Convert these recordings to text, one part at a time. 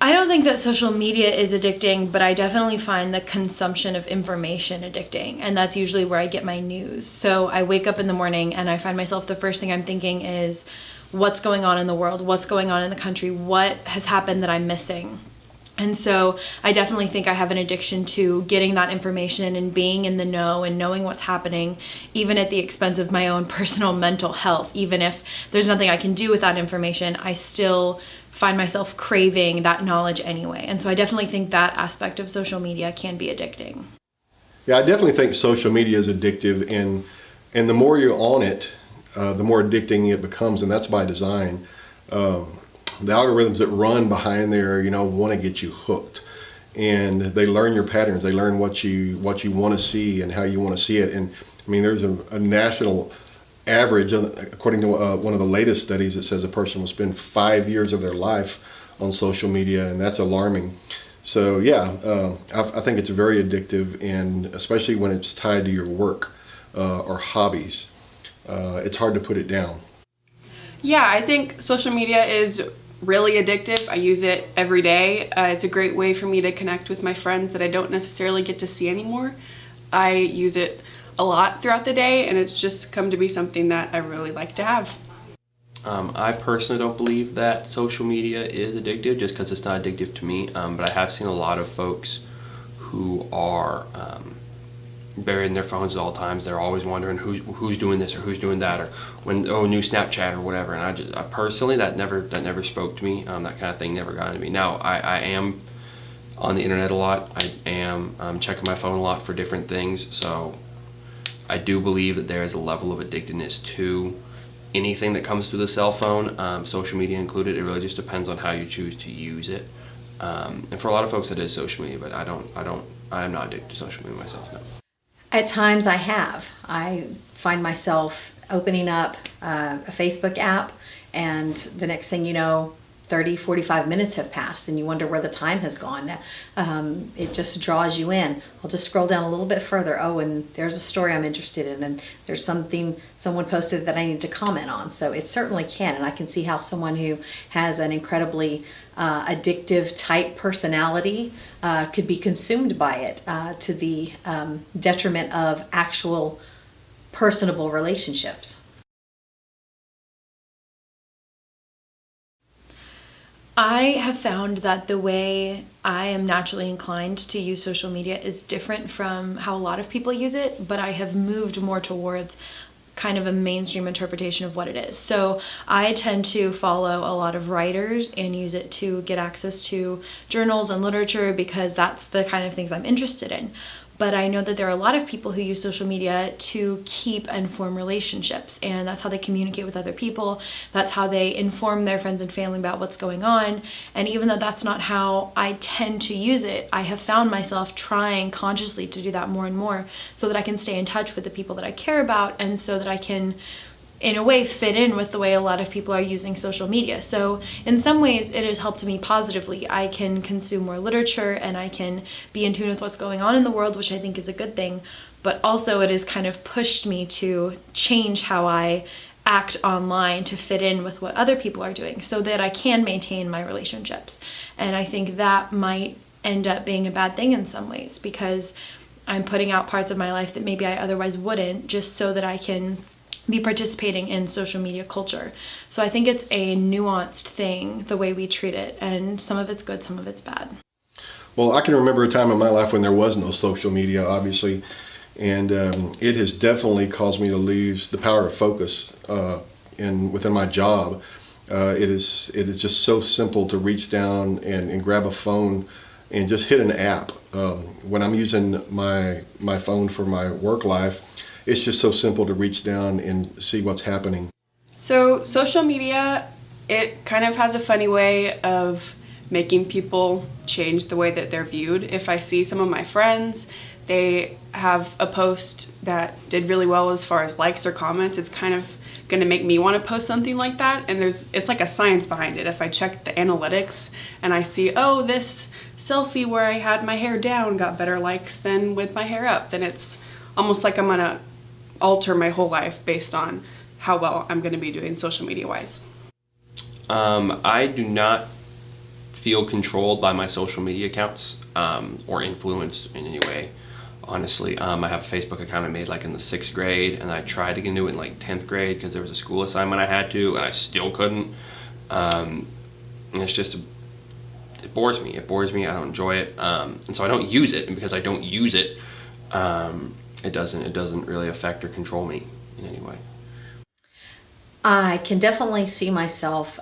I don't think that social media is addicting, but I definitely find the consumption of information addicting. And that's usually where I get my news. So I wake up in the morning and I find myself, the first thing I'm thinking is what's going on in the world, what's going on in the country, what has happened that I'm missing. And so I definitely think I have an addiction to getting that information and being in the know and knowing what's happening, even at the expense of my own personal mental health. Even if there's nothing I can do with that information, I still find myself craving that knowledge anyway. And so I definitely think that aspect of social media can be addicting. Yeah, I definitely think social media is addictive, and the more you're on it, the more addicting it becomes, and that's by design. The algorithms that run behind there, want to get you hooked, and they learn your patterns. They learn what you want to see and how you want to see it. And I mean, there's a national average, according to one of the latest studies, that says a person will spend 5 years of their life on social media, and that's alarming. So yeah, I think it's very addictive, and especially when it's tied to your work or hobbies, it's hard to put it down. Yeah, I think social media is really addictive. I use it every day. It's a great way for me to connect with my friends that I don't necessarily get to see anymore. I use it a lot throughout the day, and it's just come to be something that I really like to have. I personally don't believe that social media is addictive just because it's not addictive to me, but I have seen a lot of folks who are buried in their phones at all times. They're always wondering who's doing this or who's doing that, or when new Snapchat or whatever. And I personally, that never spoke to me. That kind of thing never got into me. Now I am on the internet a lot. I am checking my phone a lot for different things. So I do believe that there is a level of addictiveness to anything that comes through the cell phone, social media included. It really just depends on how you choose to use it. And for a lot of folks, it is social media, but I am not addicted to social media myself. No. At times I find myself opening up a Facebook app, and the next thing you know, 30, 45 minutes have passed, and you wonder where the time has gone. It just draws you in. I'll just scroll down a little bit further. Oh, and there's a story I'm interested in, and there's something someone posted that I need to comment on. So it certainly can, and I can see how someone who has an incredibly addictive type personality could be consumed by it to the detriment of actual personable relationships. I have found that the way I am naturally inclined to use social media is different from how a lot of people use it, but I have moved more towards kind of a mainstream interpretation of what it is. So I tend to follow a lot of writers and use it to get access to journals and literature because that's the kind of things I'm interested in. But I know that there are a lot of people who use social media to keep and form relationships, and that's how they communicate with other people. That's how they inform their friends and family about what's going on. And even though that's not how I tend to use it, I have found myself trying consciously to do that more and more so that I can stay in touch with the people that I care about, and so that I can, in a way, fit in with the way a lot of people are using social media. So in some ways it has helped me positively. I can consume more literature and I can be in tune with what's going on in the world, which I think is a good thing. But also it has kind of pushed me to change how I act online to fit in with what other people are doing so that I can maintain my relationships. And I think that might end up being a bad thing in some ways because I'm putting out parts of my life that maybe I otherwise wouldn't, just so that I can be participating in social media culture. So I think it's a nuanced thing, the way we treat it, and some of it's good, some of it's bad. Well, I can remember a time in my life when there was no social media, obviously, and it has definitely caused me to lose the power of focus within my job. It is just so simple to reach down and grab a phone and just hit an app. When I'm using my phone for my work life, it's just so simple to reach down and see what's happening. So social media, it kind of has a funny way of making people change the way that they're viewed. If I see some of my friends, they have a post that did really well as far as likes or comments, it's kind of going to make me want to post something like that. And it's like a science behind it. If I check the analytics and I see, oh, this selfie where I had my hair down got better likes than with my hair up, then it's almost like I'm going to alter my whole life based on how well I'm going to be doing social media wise. I do not feel controlled by my social media accounts or influenced in any way. Honestly, I have a Facebook account I made like in the 6th grade, and I tried to get into it in like 10th grade because there was a school assignment I had to, and I still couldn't. And it's just, it bores me. It bores me. I don't enjoy it, and so I don't use it. And because I don't use it, it doesn't really affect or control me in any way. I can definitely see myself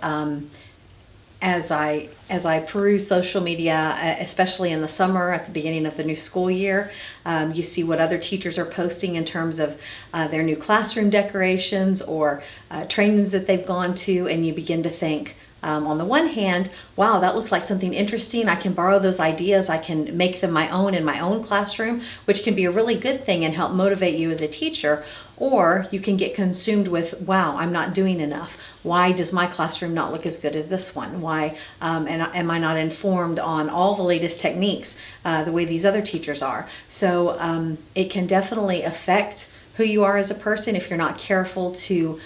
as I peruse social media, especially in the summer at the beginning of the new school year. You see what other teachers are posting in terms of their new classroom decorations or trainings that they've gone to, and you begin to think, on the one hand, wow, that looks like something interesting. I can borrow those ideas. I can make them my own in my own classroom, which can be a really good thing and help motivate you as a teacher. Or you can get consumed with, wow, I'm not doing enough. Why does my classroom not look as good as this one? Why and am I not informed on all the latest techniques the way these other teachers are? So it can definitely affect who you are as a person if you're not careful to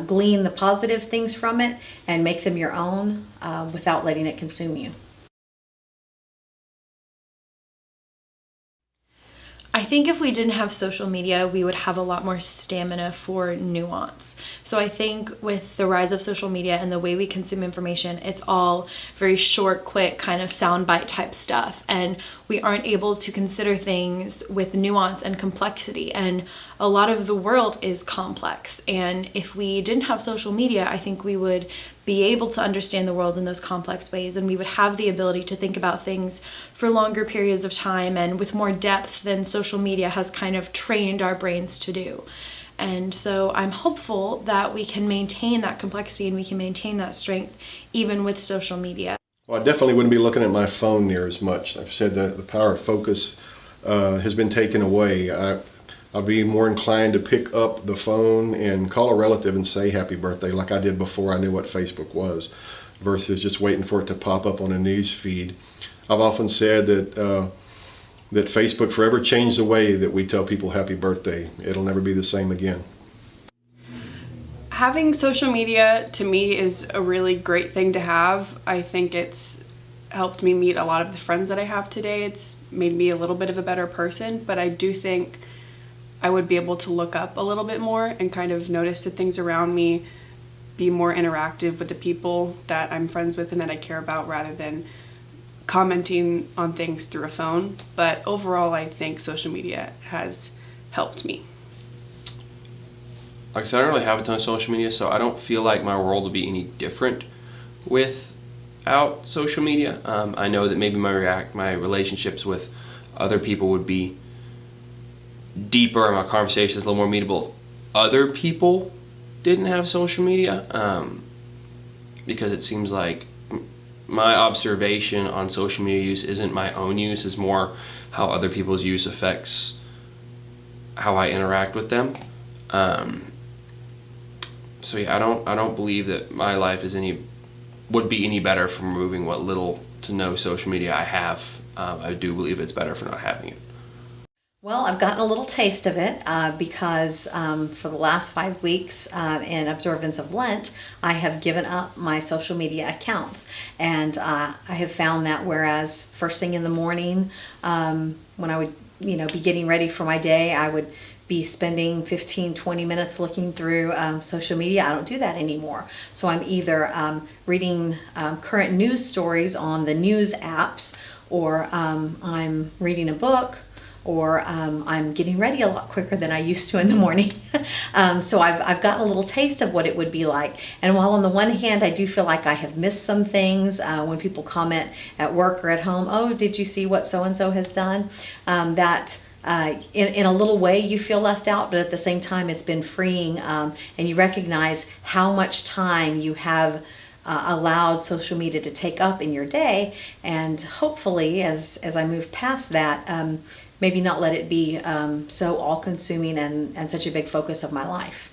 glean the positive things from it and make them your own without letting it consume you. I think if we didn't have social media, we would have a lot more stamina for nuance. So I think with the rise of social media and the way we consume information, it's all very short, quick, kind of soundbite type stuff. And we aren't able to consider things with nuance and complexity. And a lot of the world is complex. And if we didn't have social media, I think we would be able to understand the world in those complex ways, and we would have the ability to think about things for longer periods of time and with more depth than social media has kind of trained our brains to do. And so I'm hopeful that we can maintain that complexity and we can maintain that strength even with social media. Well, I definitely wouldn't be looking at my phone near as much. Like I said, the power of focus has been taken away. I'll be more inclined to pick up the phone and call a relative and say happy birthday like I did before I knew what Facebook was, versus just waiting for it to pop up on a news feed. I've often said that that Facebook forever changed the way that we tell people happy birthday. It'll never be the same again. Having social media to me is a really great thing to have. I think it's helped me meet a lot of the friends that I have today. It's made me a little bit of a better person, but I do think I would be able to look up a little bit more and kind of notice the things around me, be more interactive with the people that I'm friends with and that I care about rather than commenting on things through a phone. But overall, I think social media has helped me. Like I said, I don't really have a ton of social media, so I don't feel like my world would be any different without social media. I know that maybe my relationships with other people would be deeper and my conversations a little more meaningful. Other people didn't have social media because it seems like my observation on social media use isn't my own use, is more how other people's use affects how I interact with them. So yeah, I don't believe that my life would be any better from removing what little to no social media I have. I do believe it's better for not having it. Well, I've gotten a little taste of it because for the last 5 weeks in observance of Lent, I have given up my social media accounts. And I have found that whereas first thing in the morning, when I would be getting ready for my day, I would be spending 15-20 minutes looking through social media. I don't do that anymore. So I'm either reading current news stories on the news apps, or I'm reading a book, or I'm getting ready a lot quicker than I used to in the morning. So I've gotten a little taste of what it would be like. And while on the one hand, I do feel like I have missed some things when people comment at work or at home, oh, did you see what so-and-so has done? That in a little way you feel left out, but at the same time it's been freeing, and you recognize how much time you have allowed social media to take up in your day. And hopefully as I move past that, maybe not let it be so all-consuming and such a big focus of my life.